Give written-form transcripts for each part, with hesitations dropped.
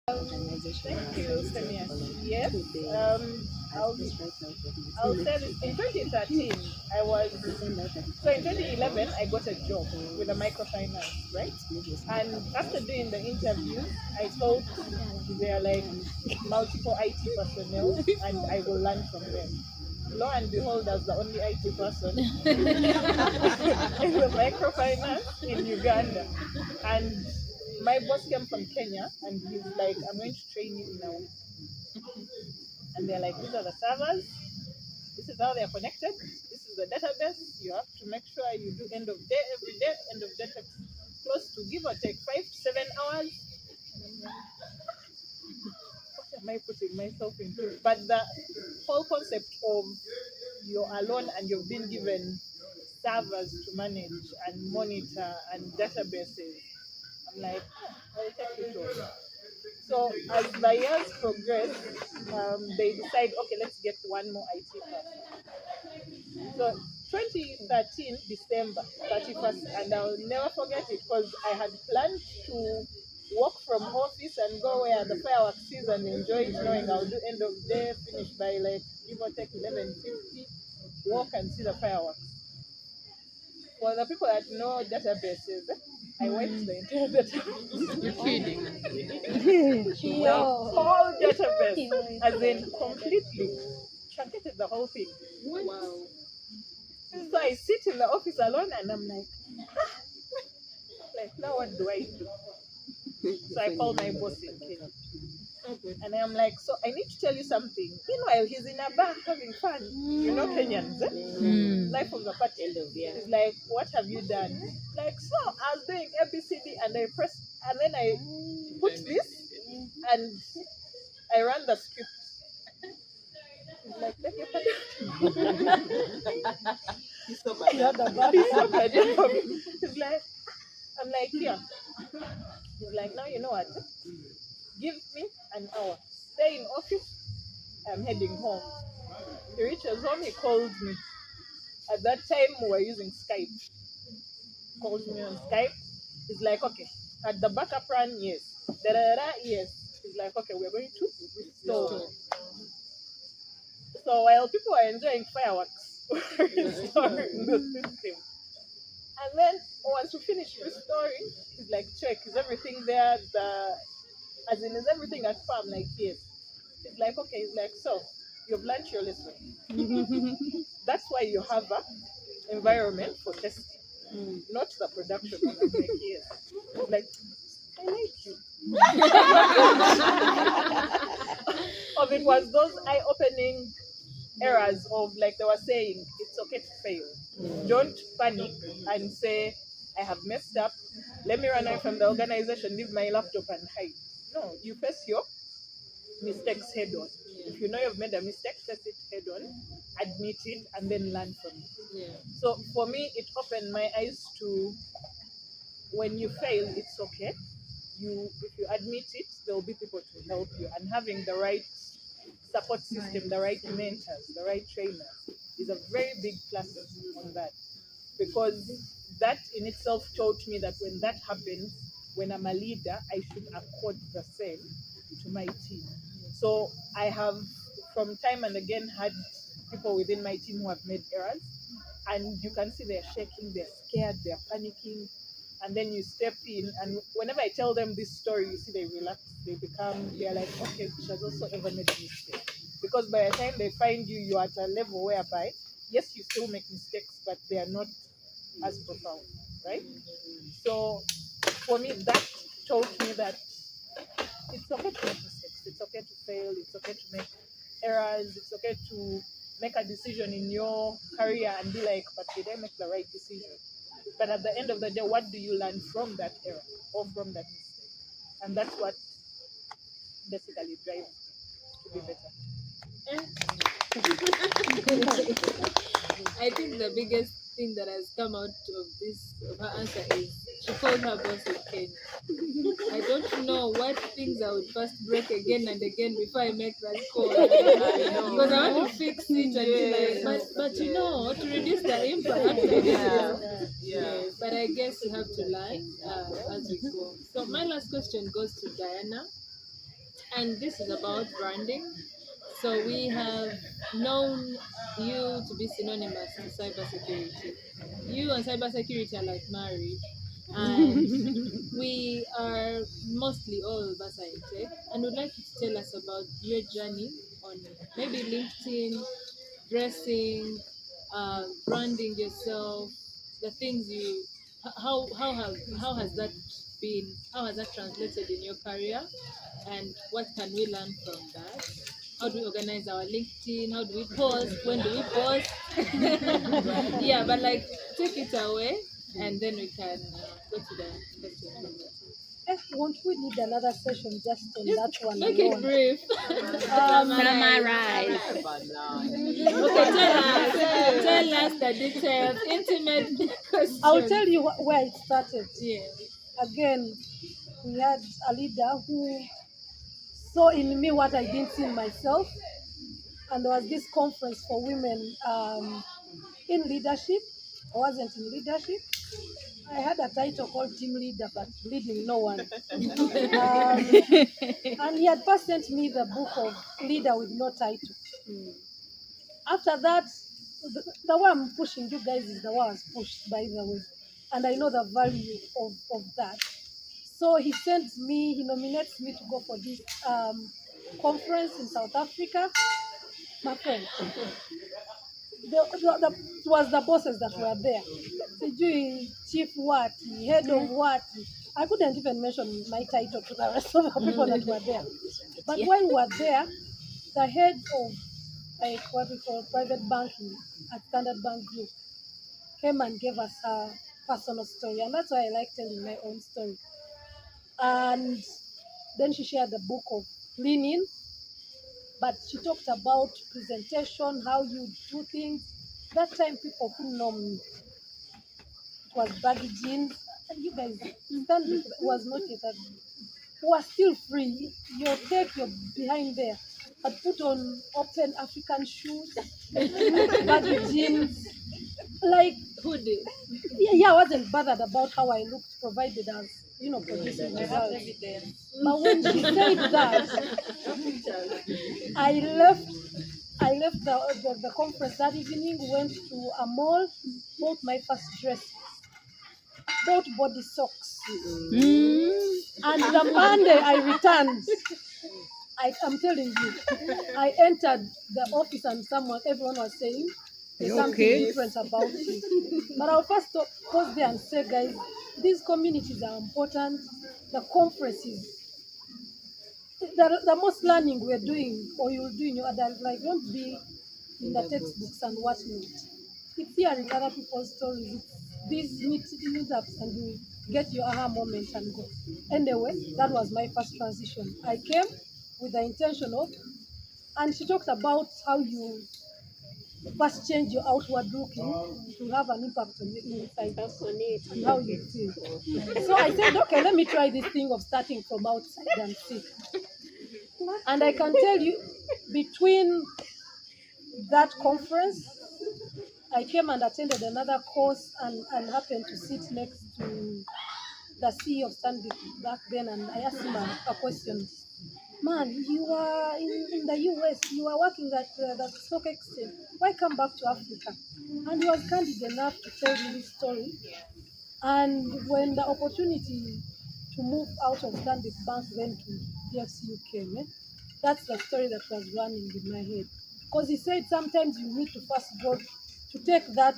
Thank you, Samia. Yes, I'll, I'll say this. In 2013, I was, so in 2011, I got a job with a microfinance, right? And after doing the interview, I thought they're like multiple IT personnel and I will learn from them. Lo and behold, as the only IT person in the microfinance in Uganda. And my boss came from Kenya and he's like, I'm going to train you in a week. And they're like, these are the servers, this is how they're connected, this is the database. You have to make sure you do end of day every day, end of day close to give or take 5 to 7 hours. And I'm like, what am I putting myself into? But the whole concept of you're alone and you've been given servers to manage and monitor and databases, I'm like, I'll take it all. So as the years progress, they decide, okay, let's get one more IT person. So 2013, December 31st, and I'll never forget it because I had planned to walk from office and go where the fireworks is and enjoy it, knowing I'll do end of day, finish by like give or take 11:50, walk and see the fireworks. For the people that know databases, I wiped the entire database. You're kidding. The whole database, as in completely truncated the whole thing. Wow. So I sit in the office alone and I'm like, now what do I do? So I call my boss in Kenya. And I'm like, so I need to tell you something. Meanwhile, he's in a bar having fun. You know Kenyans, life of the party. He's like, what have you done? Like, so I was doing ABCD and I pressed, and then I put this and I ran the script. He's like, beg your pardon. He's so bad. He's so bad. He's like, I'm like, yeah. He's like, now you know what? Give me an hour. Stay in office. I'm heading home. He reaches home, he calls me. At that time, we were using Skype. Calls me on Skype. He's like, okay, at the backup run, yes. Da-da-da-da, yes. He's like, okay, we're going to restore. So while people are enjoying fireworks, we're restoring the system. And then once we finish restoring, he's like, check, is everything there? As in, is everything at par? I'm like, yes. He's like, okay. He's like, so you've learned your lesson. That's why you have a environment for testing, not the production. I'm like, yes. He's like, I like you. Of it was those eye-opening errors of, like they were saying, it's okay to fail. Don't panic and say, I have messed up. Let me run away from the organization, leave my laptop and hide. No, you face your mistakes head on. If you know you've made a mistake, face it head on, admit it, and then learn from it. Yeah. So for me, it opened my eyes to when you fail, it's okay. If you admit it, there will be people to help you, and having the right support system, the right mentors, the right trainers is a very big plus on that, because that in itself taught me that when that happens, when I'm a leader, I should accord the same to my team. So I have, from time and again, had people within my team who have made errors, and you can see they're shaking, they're scared, they're panicking, and then you step in, and whenever I tell them this story, you see they relax, they're like, okay, she has also ever made a mistake. Because by the time they find you, you're at a level whereby, yes, you still make mistakes, but they are not as profound, right? So for me, that taught me that it's okay to make mistakes, it's okay to fail, it's okay to make errors, it's okay to make a decision in your career and be like, but did I make the right decision? But at the end of the day, what do you learn from that error or from that mistake? And that's what basically drives me to be better. I think the biggest thing that has come out of this of her answer is she called her boss in Kenya. I don't know what things I would first break again and again before I make that call. Because I want to fix it and be like, but you know, to reduce the impact. Yes, but I guess you have to learn as we go. So my last question goes to Diana. and this is about branding. So we have known you to be synonymous to cybersecurity. You and cybersecurity are like married, and we are mostly all of us are in tech. And would like you to tell us about your journey on maybe LinkedIn, dressing, branding yourself, the things you how has that been, how has that translated in your career, and what can we learn from that? How do we organize our LinkedIn? How do we post? When do we post? Yeah, but like take it away, and then we can go to the question. Won't we need another session just on that one Make it alone? brief. Summarize. Okay, tell us the details, intimate questions. I'll tell you where it started. Yeah. Again, we had a leader who saw in me what I didn't see in myself, and there was this conference for women in leadership. I wasn't in leadership. I had a title called team leader, but leading no one. And he had first sent me the book of leader with no title. After that, the way I'm pushing you guys is the way I was pushed, by the way. And I know the value of that. So he nominates me to go for this conference in South Africa. My friend, it was the bosses that were there. Sijui chief what, head of what. I couldn't even mention my title to the rest of the people that were there. But while we were there, the head of like what we call private banking at Standard Bank Group came and gave us her personal story. And that's why I like telling my own story. And then she shared the book of Lean, but she talked about presentation, how you do things. That time people couldn't know me. It was baggy jeans. And you guys, Stanley was not yet that. We were still free. Your take, you're behind there. But put on open African shoes, baggy jeans. Like, Who did? yeah, I wasn't bothered about how I looked, provided as, producing results. But when she said that, I left the conference that evening, went to a mall, bought my first dress, bought body socks. And the Monday I returned. I'm telling you, I entered the office and everyone was saying there's something different about you. But I'll first pause there and say, guys, these communities are important. The conferences, the most learning we're doing or you'll do in your adult life, don't be in the textbooks and whatnot. It's hearing other people's stories. It's these meetups and you get your aha moment and go. Anyway, that was my first transition. I came with the intention of, and she talked about how you first change your outward looking to have an impact on the inside and how you feel. So I said, okay, let me try this thing of starting from outside and see. And I can tell you, between that conference, I came and attended another course and happened to sit next to the CEO of Stanbic back then, and I asked him a question. Man, you are in the US, you are working at the stock exchange. Why come back to Africa? And he was candid enough to tell me his story. And when the opportunity to move out of Stanbic Bank then to DFCU came, that's the story that was running in my head. Because he said sometimes you need to first go to take that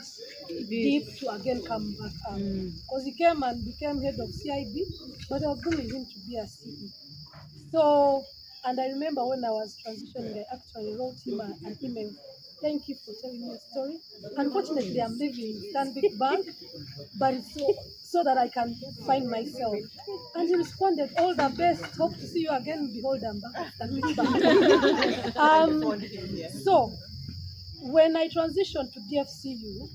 deep to again come back up. Because he came and became head of CIB, but I was grooming him to be a CE. So, and I remember when I was transitioning, I actually wrote him an email. Thank you for telling me your story. Unfortunately, I'm leaving Stanbic Bank, but it's so that I can find myself. And he responded, all the best. Hope to see you again. Behold, I'm back at Stanbic Bank. So, when I transitioned to DFCU,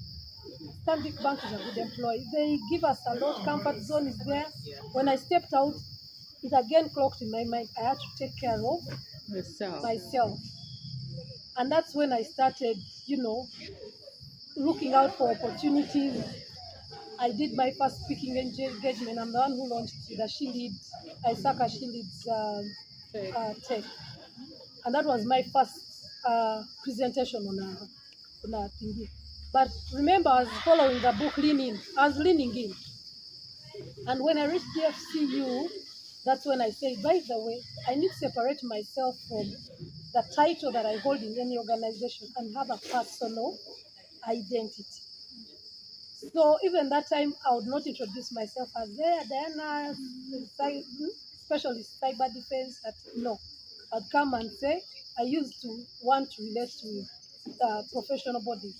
Stanbic Bank is a good employee. They give us a lot. Comfort zone is there. When I stepped out, it again clocked in my mind. I had to take care of myself. And that's when I started, looking out for opportunities. I did my first speaking engagement. I'm the one who launched the She Leads, Isaka She Leads tech, and that was my first presentation on a thingy. But remember, I was following the book leaning. I was leaning in, and when I reached the FCU, that's when I said, by the way, I need to separate myself from the title that I hold in any organization and have a personal identity. So even that time, I would not introduce myself as there, Diana, specialist cyber defense. No, I'd come and say I used to want to relate to professional bodies.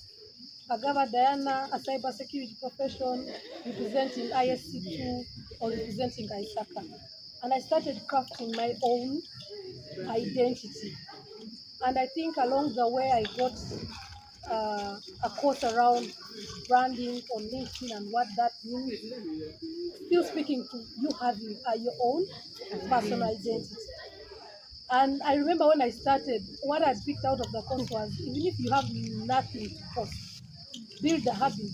Agava Diana, a cyber security profession representing ISC2 or representing ISACA. And I started crafting my own identity. And I think along the way, I got a course around branding on LinkedIn and what that means. Still speaking to you having your own personal identity. And I remember when I started, what I picked out of the course was even if you have nothing to post, build the habit,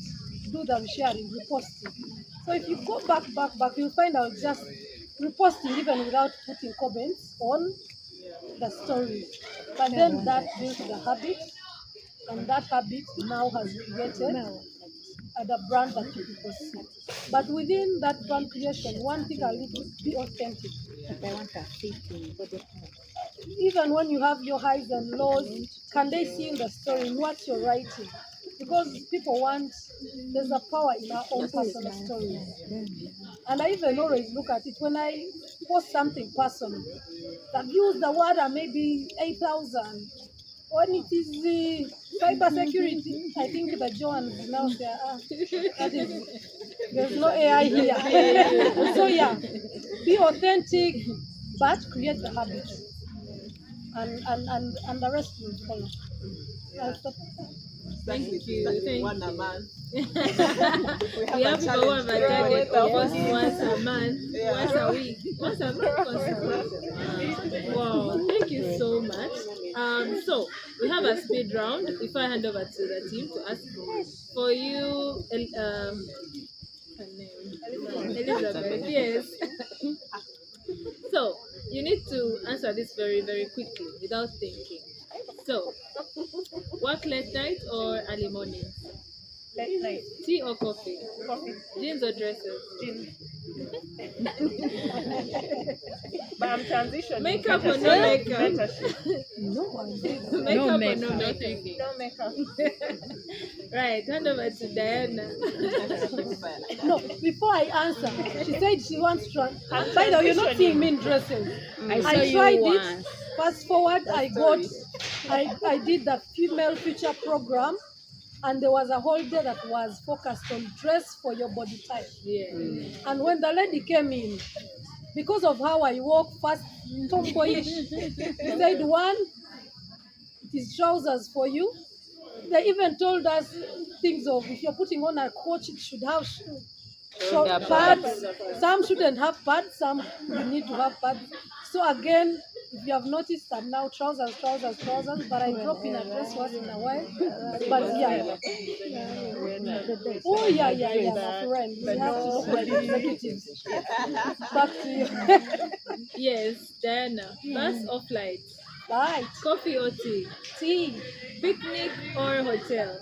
do the sharing, reposting. So if you go back, you'll find out just reposting even without putting comments on the stories. But then that built the habit, and that habit now has created the brand that you people see. But within that brand creation, one thing I need to be authentic. Even when you have your highs and lows, can they see in the story what you're writing? Because people want, there's a power in our own personal stories. And I even always look at it when I post something personal. The views, the word are maybe 8,000. When it is the cyber security, I think the Jones now say, that is, there's no AI here. So yeah, be authentic, but create the habit. And the rest will follow. Yeah. Thank you. One a month. We have people who have a target of post once a month, once a week, once a month, once a week. Wow, thank you so much. So we have a speed round. Before I hand over to the team to ask for you, her name, Elizabeth. Yes. So you need to answer this very, very quickly without thinking. So, work late night or early morning? Late night. Tea or coffee? Coffee. Jeans or dresses? Gin. But I'm transitioning. Makeup or no makeup? Makeup or no makeup? No makeup. Right, hand over to Diana. No, before I answer, she said she wants to. By the way, you're not seeing me in dresses. I tried it. Fast forward, I did the female future program, and there was a whole day that was focused on dress for your body type. Yeah. And when the lady came in, because of how I walk fast, tomboyish, she said, one, it is trousers for you. They even told us things of if you're putting on a coat, it should have pads. Some shouldn't have pads, some you need to have pads. So again, if you have noticed, I'm now trousers, but I drop in a dress once in a while. But yeah. Oh yeah, my friend. We have to see the executives. Back to you. Yes, Diana. Bus or flight? Right. Coffee or tea? Tea. Picnic or hotel?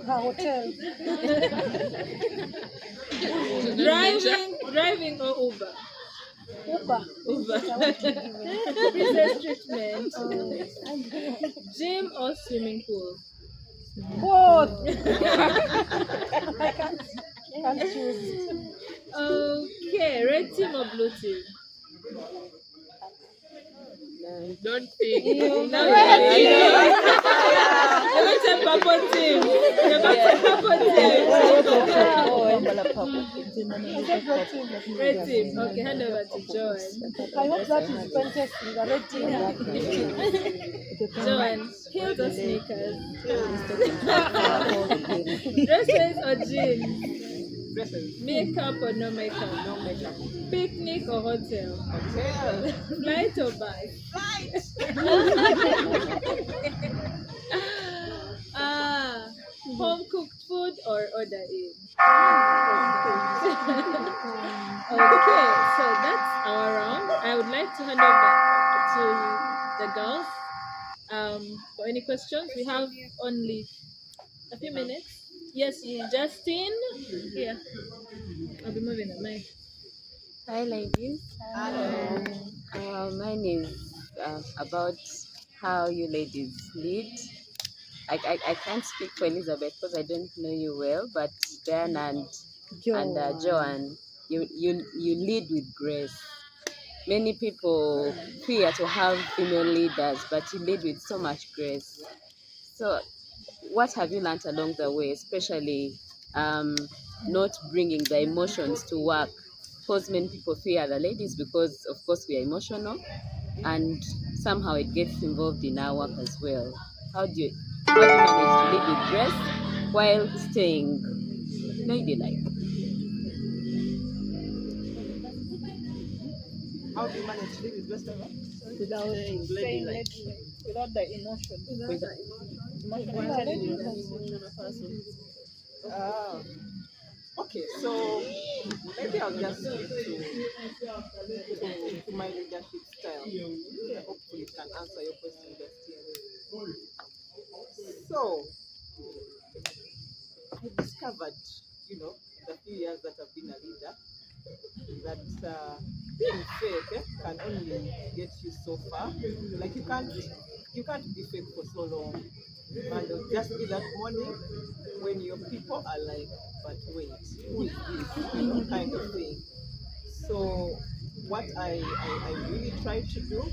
A hotel. Driving or Uber? Uber. Princess treatment. Gym or swimming pool? Both. I can't choose. Okay, red team or blue team? Don't think. No, purple team. Red team. Okay, hand over to Joanne. I hope that is Princess in the red team. Joanne, heels or sneakers? Dresses or jeans? Dresses. Makeup or no makeup? No makeup. Picnic or hotel? Hotel. Flight or bus? Flight. Home cooked food or order in. Okay, so that's our round. I would like to hand over to the girls. For any questions, we have only a few minutes. Yes, Justin. Here, I'll be moving the mic. Hi, ladies. Mine is about how you ladies lead. I can't speak for Elizabeth because I don't know you well, but Diana and Joanne, you lead with grace. Many people fear to have female leaders, but you lead with so much grace. So, what have you learned along the way, especially not bringing the emotions to work? Because many people fear the ladies because, of course, we are emotional, and somehow it gets involved in our work as well. How do you manage to lead with grace while staying ladylike? How do you manage to live with best of Without Saying saying ladylike. without the emotion. Emotional Yeah, intelligence. Ah, okay, so maybe I'll just stick to my leadership style. Hopefully, it can answer your question, Justin. So, I discovered, the few years that I've been a leader, that being fake can only get you so far. Like you can't be fake for so long. And it'll just be that morning when your people are like, but wait, who is this? Kind of thing. So what I really try to do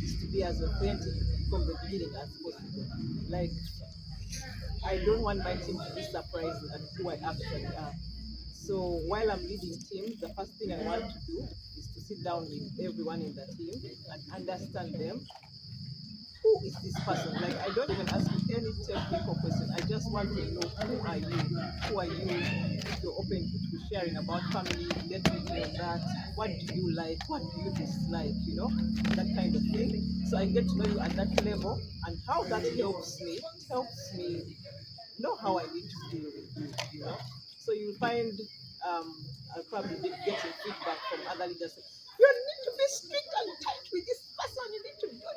is to be as authentic from the beginning as possible. Like I don't want my team to be surprised at who I actually am. So while I'm leading teams, the first thing I want to do is to sit down with everyone in the team and understand them. Who is this person? Like I don't even ask you any technical question. I just want to know who are you? Who are you? If you're open to sharing about family, let me know that. What do you like? What do you dislike? That kind of thing. So I get to know you at that level and how that helps me. It helps me know how I need to deal with you. So you find I'll probably be getting feedback from other leaders. You need to be strict and tight with this person. You need to do this.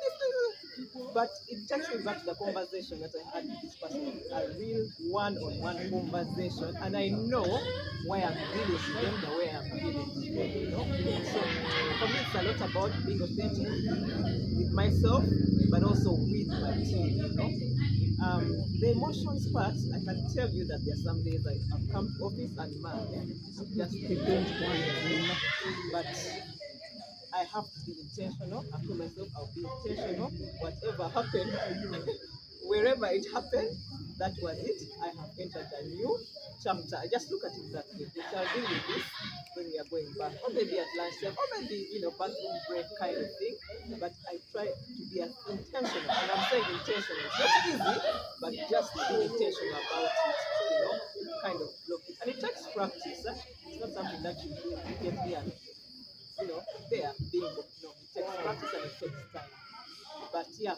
But it takes me back to the conversation that I had with this person, a real one-on-one conversation, and I know why I'm dealing with them the way I'm dealing with them. So for me, it's a lot about being authentic with myself, but also with my team. The emotions part, I can tell you that there are some days I've come to office and man, I'm just don't want to. But I have to be intentional. I told myself I'll be intentional. Whatever happened, wherever it happened, that was it. I have entered a new chapter. I just look at it that way. We shall deal with this when we are going back, or maybe at lunchtime, or maybe bathroom break kind of thing. But I try to be as intentional, and I'm saying intentional. It's not easy, but just be intentional about it. Kind of look it, and it takes practice. It's not something that you do immediately and there being it takes practice and it takes time. But yeah,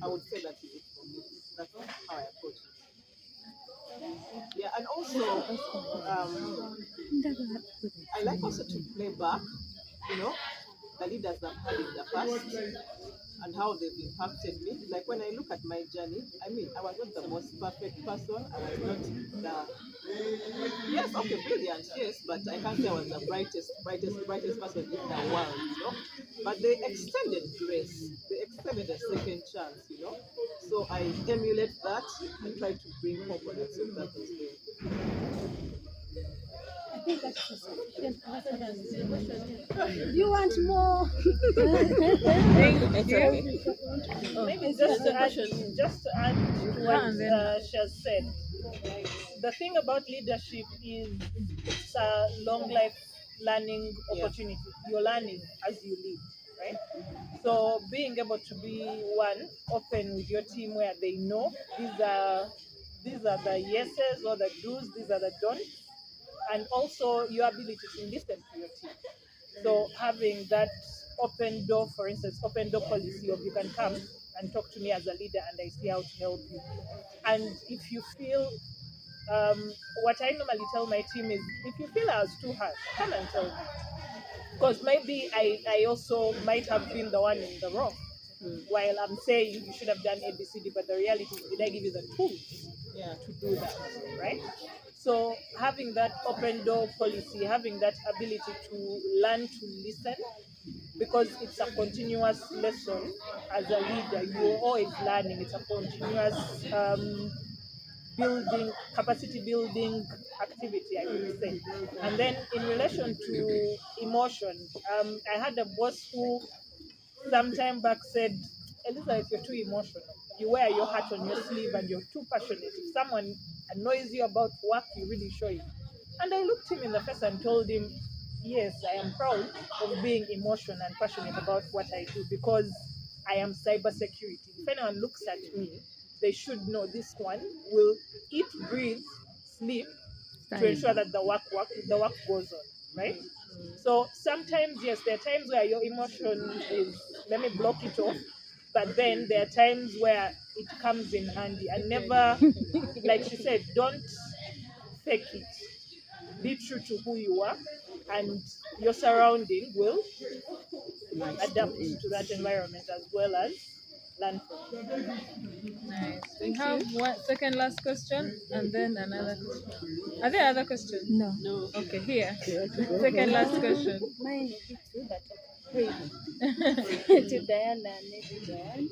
I would say that is it for me. That's how I approach it. Yeah, and also I like also to play back, you know, the leaders I've had in the past and how they've impacted me. Like when I look at my journey, I mean, I was not the most perfect person. I was not the yes, okay, brilliant, yes, but I can't say I was the brightest person in the world. But they extended grace. They extended a second chance. So I emulate that and try to bring components of that as well. I think that's a sufficient answer. Do you want more? It's okay. Maybe just to add to what she has said. The thing about leadership is it's a long life learning opportunity. You're learning as you live, right? So being able to be one open with your team where they know these are the yeses or the do's, these are the don'ts, and also your ability to listen to your team. So having that open door, for instance, open door policy of you can come and talk to me as a leader and I see how to help you. And if you feel what I normally tell my team is, if you feel I was too harsh, come and tell me. Because maybe I also might have been the one in the wrong. While I'm saying you should have done ABCD, but the reality is, did I give you the tools Yeah. to do that, right? So having that open door policy, having that ability to learn to listen, because it's a continuous lesson as a leader. You're always learning. It's a continuous building, capacity building activity, I would say. And then in relation to emotion, I had a boss who some time back said, Elizabeth, you're too emotional. You wear your heart on your sleeve and you're too passionate. If someone annoys you about work, you really show it. And I looked him in the face and told him, yes, I am proud of being emotional and passionate about what I do, because I am cybersecurity. If anyone looks at me, they should know this one will eat, breathe, sleep to ensure that the work goes on, right? So sometimes, yes, there are times where your emotion is, let me block it off, but then there are times where it comes in handy. And never, like she said, don't fake it. Be true to who you are, and your surrounding will adapt to that environment as well as learn from it. Nice. We have one second last question and then another question. Are there other questions? No. Okay, here. Second last question. Mine is it too, but okay. To Diana and maybe Joanne.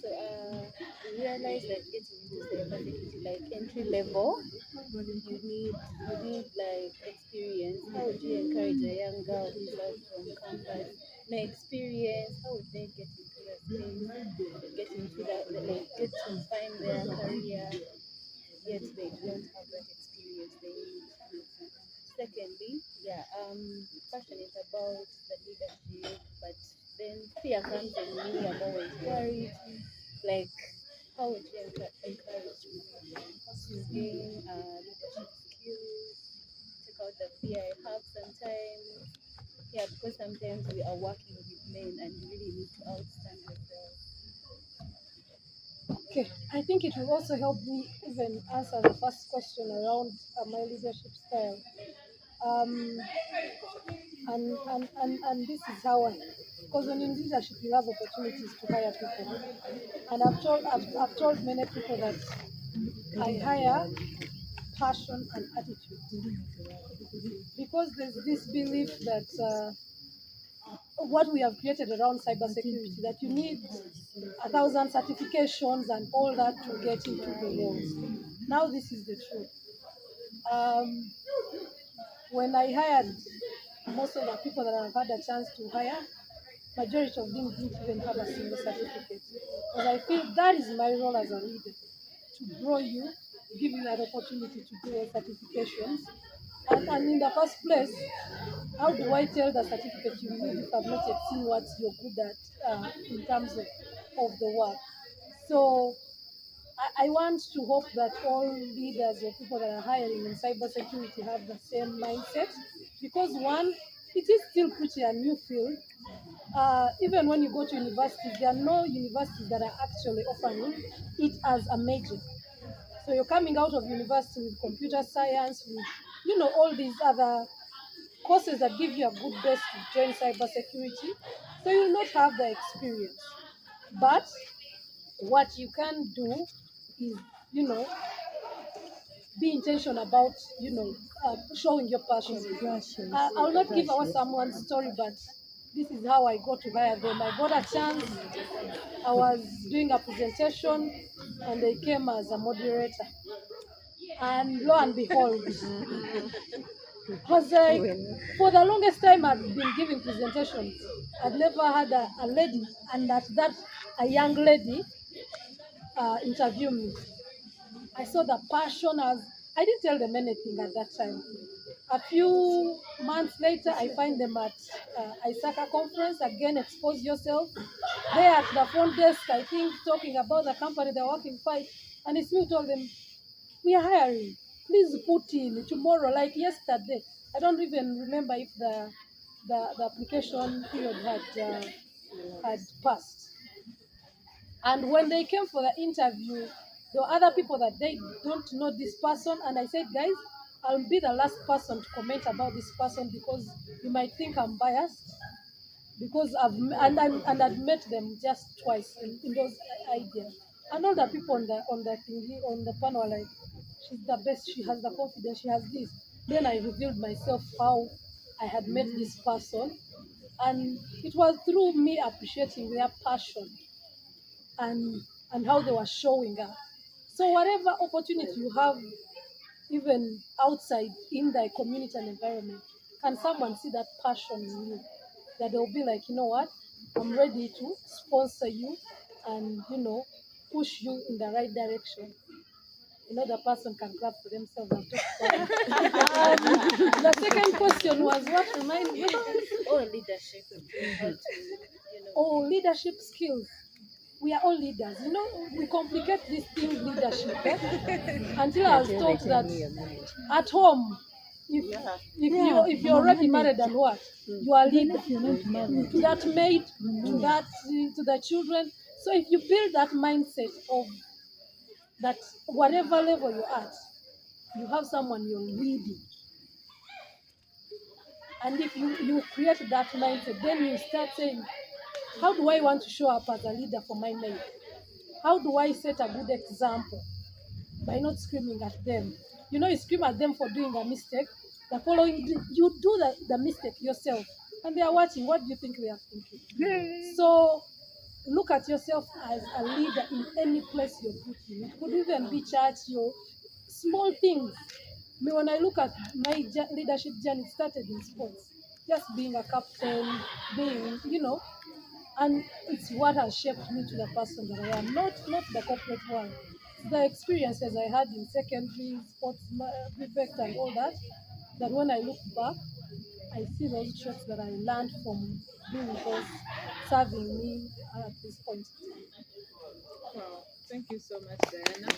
So we realized that getting into cybersecurity, like entry level, you need like experience. How would you encourage a young girl who's out from campus, no experience? How would they get into that space, get into that, like get to find their career, yet they don't have that experience they need? Secondly, yeah, passionate about the leadership, but then fear comes in me. I'm always worried. Like, how would you encourage me to gain leadership skills, take out the fear I have sometimes? Yeah, because sometimes we are working with men and you really need to outstand yourself. Okay, I think it will also help me even answer the first question around my leadership style. Um, and this is how I, because when in leadership you have opportunities to hire people, and I've told many people that I hire passion and attitude, because there's this belief that what we have created around cybersecurity, that you need 1,000 certifications and all that to get into the roles. Now this is the truth. Um, when I hired most of the people that I've had a chance to hire, majority of them didn't even have a single certificate. Because I feel that is my role as a leader, to grow you, give you that opportunity to do all certifications. And in the first place, how do I tell the certificate you need if I've not yet seen what you're good at in terms of the work? So I want to hope that all leaders or people that are hiring in cybersecurity have the same mindset, because one, it is still pretty a new field. Even when you go to universities, there are no universities that are actually offering it as a major. So you're coming out of university with computer science, with all these other courses that give you a good base to join cybersecurity. So you'll not have the experience. But what you can do is, you know, be intentional about, showing your passion. I'll not give away someone's story, but this is how I got to hire them. I got a chance. I was doing a presentation, and they came as a moderator. And lo and behold, was like, for the longest time I've been giving presentations, I've never had a lady, and at that, a young lady interview me. I saw the passion. I didn't tell them anything at that time. A few months later, I find them at ISACA conference, again, expose yourself. There at the front desk, I think, talking about the company they're working for. And it's me who told them, we are hiring. Please put in tomorrow, like yesterday. I don't even remember if the application period had passed. And when they came for the interview, There were other people that they don't know this person, and I said, guys, I'll be the last person to comment about this person because you might think I'm biased because I'd met them just twice in those ideas. And all the people on the thingy, on the panel are like, she's the best, she has the confidence, she has this. Then I revealed myself how I had met this person, and it was through me appreciating their passion and how they were showing up. So whatever opportunity you have, even outside in the community and environment, can someone see that passion in you? That they'll be like, you know what, I'm ready to sponsor you and push you in the right direction. The person can clap for themselves and talk about it. The second question was what remind me? Or leadership. How to, Oh, leadership skills. We are all leaders. We complicate this thing leadership until I was taught that at home, if you're already married and what, you are leader to that maid, to the children. So if you build that mindset of that whatever level you're at, you have someone you're leading. And if you create that mindset, then you start saying, how do I want to show up as a leader for my maid? How do I set a good example? By not screaming at them. You scream at them for doing a mistake. The following, you do the mistake yourself. And they are watching. What do you think they are thinking? So look at yourself as a leader in any place you're put in. It could even be church, your small things. When I look at my leadership journey, it started in sports. Just being a captain, and it's what has shaped me to the person that I am. Not the corporate world. The experiences I had in secondary, sports prefect and all that, that when I look back, I see those traits that I learned from doing those serving me at this point. Wow, thank you so much, Diana.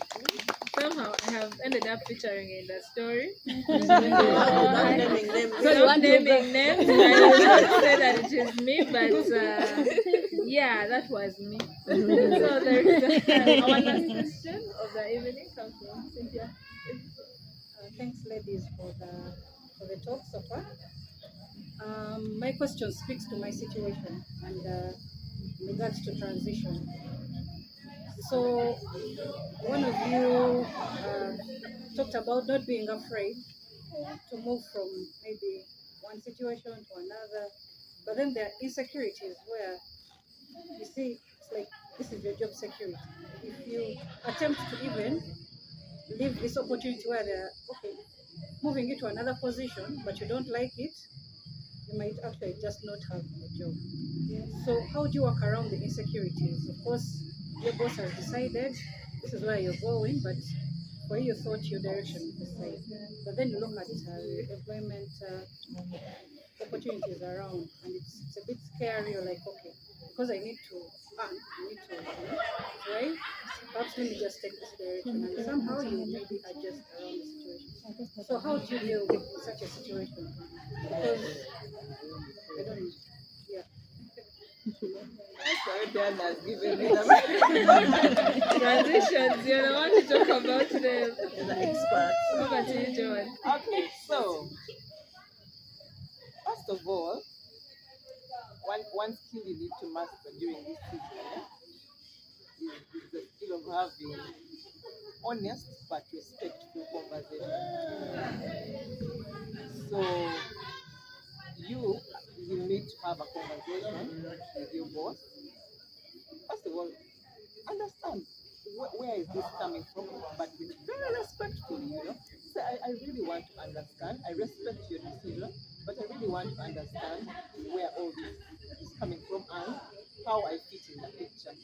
Somehow I have ended up featuring in the story. Without naming names. So you want naming names? I will not say that it is me, but yeah, that was me. So there is our last question of the evening comes from Cynthia. Thanks, ladies, for the talk so far. My question speaks to my situation and in regards to transition. So, one of you talked about not being afraid to move from maybe one situation to another, but then there are insecurities where you see it's like this is your job security. If you attempt to even leave this opportunity where they're okay, moving you to another position, but you don't like it, you might actually just not have a job. So how do you work around the insecurities? Of course, your boss has decided this is where you're going, but for you, thought your direction is the same. But then you look at employment opportunities around, and it's a bit scary. You're like, okay, because I need to earn, I need to, right? Perhaps let me just take this direction, and somehow you maybe adjust around the situation. So how do you deal with such a situation? Because I don't know. Yeah. Sorry, Diana has given me the Transitions, you don't want to talk about them. expert. Over to you, Joan. Okay, so first of all, one skill you need to master during this season is the skill of having honest but respectful conversation. So you need to have a conversation with your boss. First of all, understand where is this coming from, but with very respectfully. So I really want to understand. I respect your decision, but I really want to understand where all this is coming from and how I fit in the picture.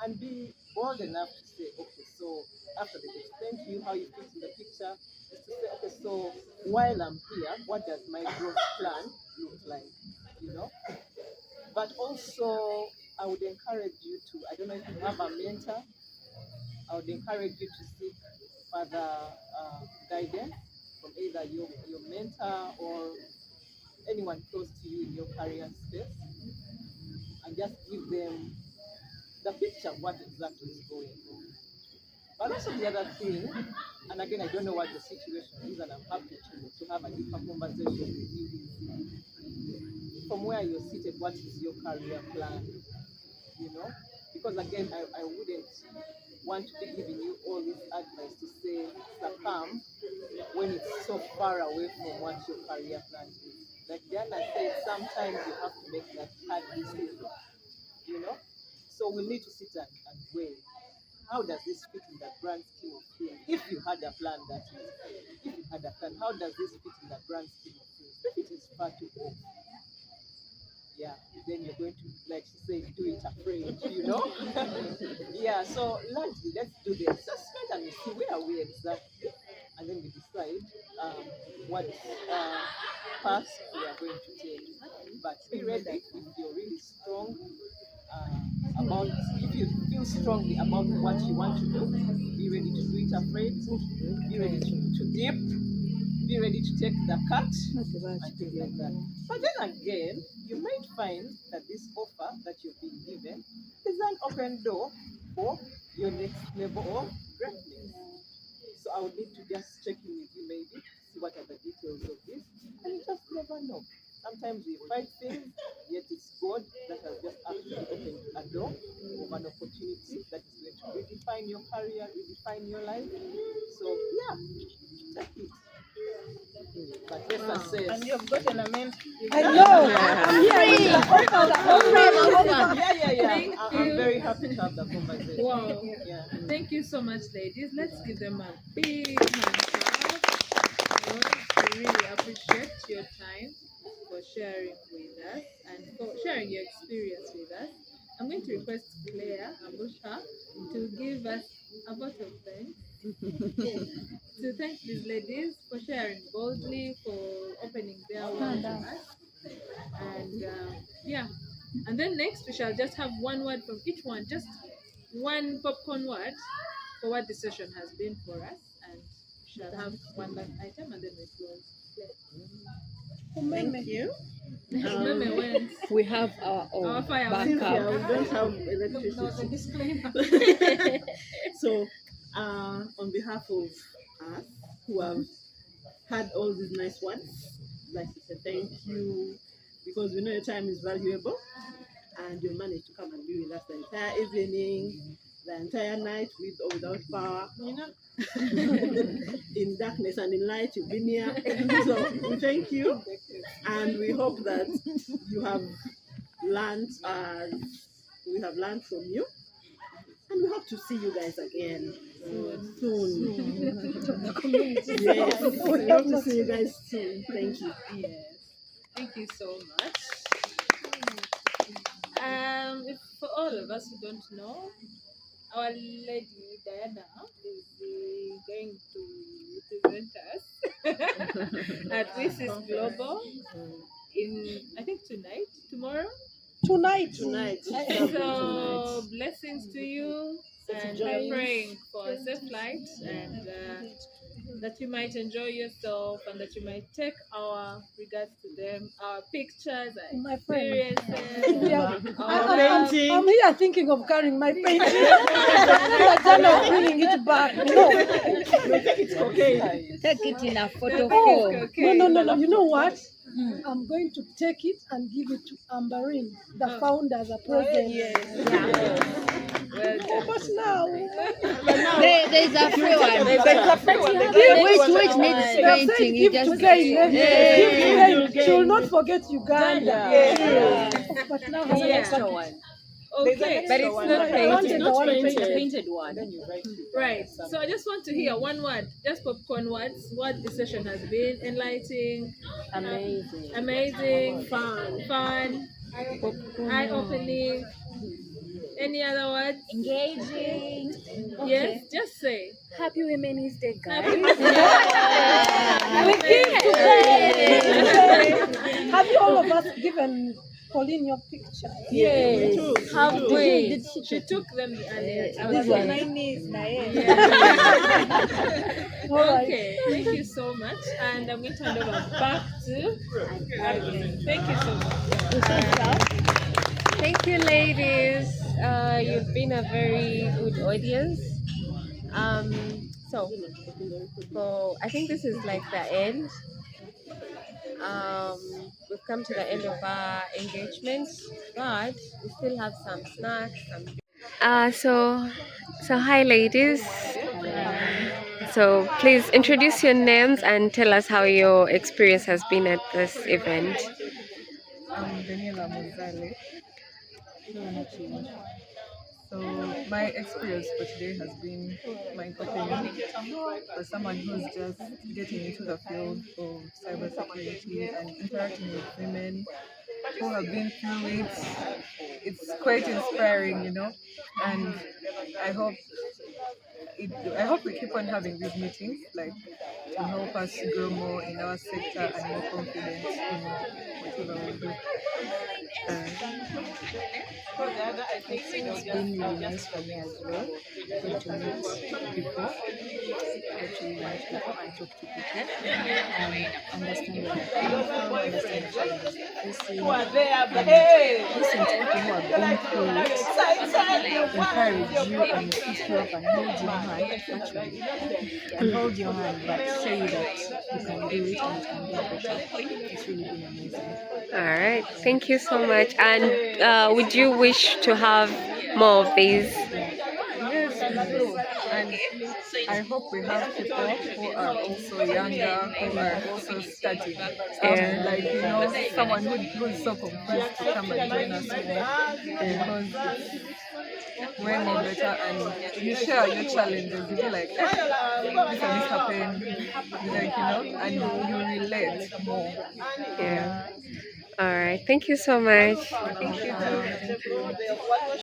And be bold enough to say, okay, so after they explain to you how you fit in the picture, is to say, okay, so while I'm here, what does my growth plan look like? You know? But also, I would encourage you to, I don't know if you have a mentor, I would encourage you to seek further guidance from either your mentor or anyone close to you in your career space, and just give them the picture of what exactly is going on. But also the other thing, and again, I don't know what the situation is, and I'm happy to have a deeper conversation with you. From where you're seated, what is your career plan? You know, because again, I wouldn't want to be giving you all this advice to say succumb when it's so far away from what your career plan is. Like Diana said, sometimes you have to make that hard decision, you know? So we need to sit and weigh. How does this fit in the grand scheme of things? If you had a plan, that is, if you had a plan, how does this fit in the grand scheme of things? If it is far too off, yeah, then you're going to, like she said, do it afraid, you know? Yeah, so largely, let's do the assessment and we see where are we exactly, and then we decide what path we are going to take. But be ready if you're really strong about, if you feel strongly about what you want to do, be ready to do it afraid, be ready to dip, be ready to take the cut, and things like that. But then again, you might find that this offer that you've been given is an open door for your next level of greatness. So I would need to just check in with you maybe, see what are the details of this, and you just never know. Sometimes we find things, yet it's God that has just actually opened a door of an opportunity that is going to redefine your career, redefine your life. So yeah, take it. But yes, I say, And you've got an amazing. I know. I'm here with the offer. yeah. I'm very happy to have the conversation. Wow. Yeah. Thank you so much, ladies. Let's give them a big hand clap. We really appreciate your time for sharing with us and for sharing your experience with us. I'm going to request Claire Ambusha to give us a vote of thanks. To thank these ladies for sharing boldly, for opening their world to us. And yeah, and then next we shall just have one word from each one, just one popcorn word for what the session has been for us. And we shall have one last item and then we close. Thank you. Meme wins. We have our Our own fire Cynthia, backup. we don't have There was a electricity. disclaimer. So, on behalf of us who have had all these nice words, I'd like to say thank you because we know your time is valuable and you managed to come and be with us the entire evening, the entire night with or without power. You know, in darkness and in light, you've been here. So we thank you and we hope that you have learned as we have learned from you. And we hope to see you guys again soon. Yes, we hope to see you guys soon. Thank you. Yes. Thank you so much. If for all of us who don't know, our lady Diana is going to present us at Wicys Global in, I think, tomorrow. Tonight. So blessings to you, and we're journeys. praying for a safe flight and that you might enjoy yourself and that you might take our regards to them, our pictures, our My friend. experiences. Yeah. our painting. I'm here thinking of carrying my painting. I'm not bringing it back. No. It's cocaine. Take it in a photo Oh, form. okay. No. You know what? I'm going to take it and give it to Amberine, the founder, as a present. Well done. But now, There's a free one. Which needs they have said painting. You give to just Gail. Yeah. She will not forget Uganda. Yeah. But now There's an Yeah. extra one. Okay. But it's one. not I painted. wanted It's the not one painted. painted. Painted one. Then you write it. Right. So I just want to hear one word, just popcorn words, what the session has been. Enlightening, amazing, fun, eye-opening. Any other words? Engaging. Yes, just say. Happy Women's Day, guys. Have you all of us given Pauline your picture? Yes. Have we? She took them earlier. This one. All right. Okay, thank you so much. And I'm going to hand over back to Agnes. Thank you so much. Thank you, ladies. You've been a very good audience. So I think this is like the end. We've come to the end of our engagement, but we still have some snacks. So hi, ladies. So please introduce your names and tell us how your experience has been at this event. I'm Daniela Mozale. So my experience for today has been mind-opening for someone who's just getting into the field of cybersecurity and interacting with women who have been through it. It's quite inspiring, and I hope I hope we keep on having these meetings, like to help us grow more in our sector and more confident in whatever we do. It's been really nice for me as well. Get to meet people, get to meet people and talk to people and understand where they're coming from, understand the challenges they're facing, and listen to people who have been through it, encourage you and pick you up and hold your hand, actually, and hold your hand, but show you that you can do it and you can do better. It's really been amazing. All right, thank you so much. And would you wish to have more of these? Yes, and I hope we have people who are also younger, who are also studying. Like, someone who's so confused to come and join us more, because it's way more better, and you share your challenges. You be like, this and this happened, like, and you relate more. Yeah. All right, thank you so much. Thank you.